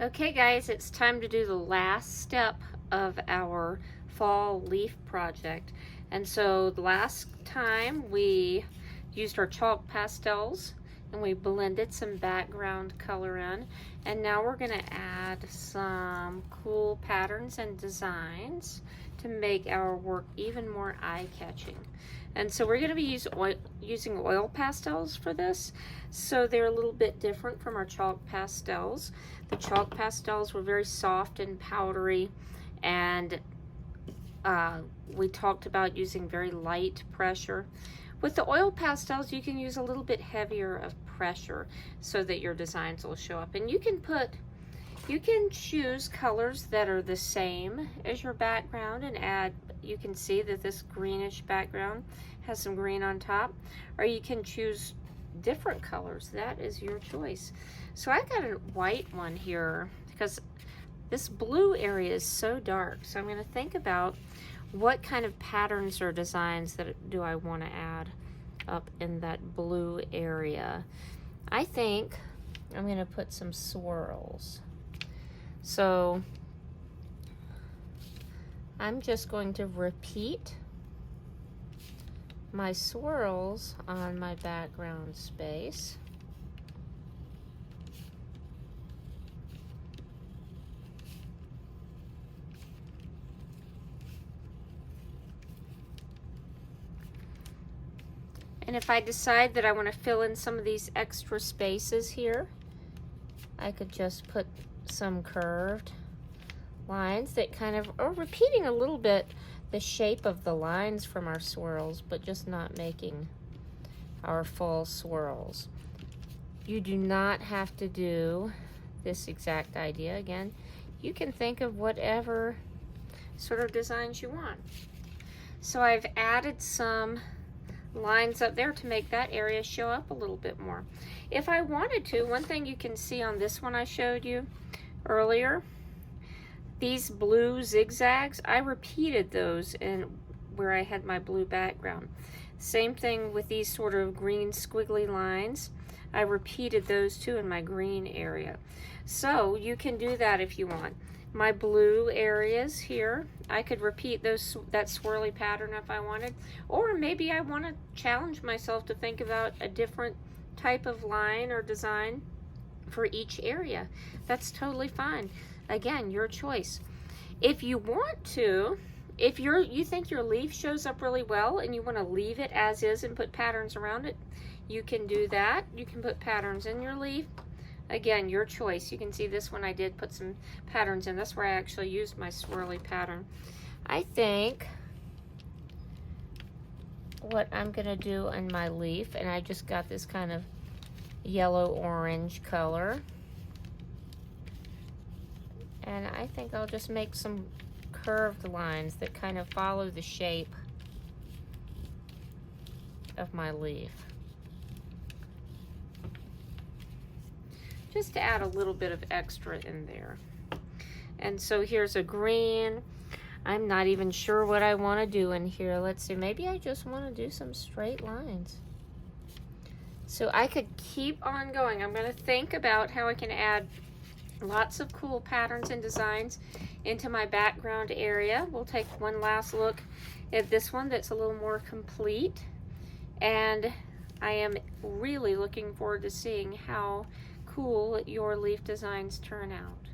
Okay guys, it's time to do the last step of our fall leaf project. And so the last time we used our chalk pastels and we blended some background color in. And now we're gonna add some cool patterns and designs to make our work even more eye-catching. And so we're gonna be using oil pastels for this. So they're a little bit different from our chalk pastels. The chalk pastels were very soft and powdery, and we talked about using very light pressure. With the oil pastels, you can use a little bit heavier of pressure so that your designs will show up. And you can choose colors that are the same as your background and add, you can see that this greenish background has some green on top, or you can choose different colors. That is your choice. So I got a white one here because this blue area is so dark. So I'm going to think about what kind of patterns or designs that do I want to add up in that blue area. I think I'm going to put some swirls. So I'm just going to repeat my swirls on my background space. And if I decide that I want to fill in some of these extra spaces here, I could just put some curved lines that kind of are repeating a little bit the shape of the lines from our swirls, but just not making our full swirls. You do not have to do this exact idea. Again, you can think of whatever sort of designs you want. So I've added some lines up there to make that area show up a little bit more. If I wanted to, one thing you can see on this one I showed you earlier, these blue zigzags, I repeated those in where I had my blue background. Same thing with these sort of green squiggly lines. I repeated those too in my green area. So you can do that if you want. My blue areas here, I could repeat that swirly pattern if I wanted, or maybe I want to challenge myself to think about a different type of line or design for each area. That's totally fine. Again, your choice. If you want to, if you think your leaf shows up really well and you want to leave it as is and put patterns around it, you can do that. You can put patterns in your leaf. Again, your choice. You can see this one I did put some patterns in. That's where I actually used my swirly pattern. I think what I'm going to do in my leaf, and I just got this kind of yellow-orange color, and I think I'll just make some curved lines that kind of follow the shape of my leaf. Just to add a little bit of extra in there. And so here's a green. I'm not even sure what I want to do in here. Let's see, maybe I just want to do some straight lines. So I could keep on going. I'm going to think about how I can add lots of cool patterns and designs into my background area. We'll take one last look at this one that's a little more complete. And I am really looking forward to seeing how cool your leaf designs turn out.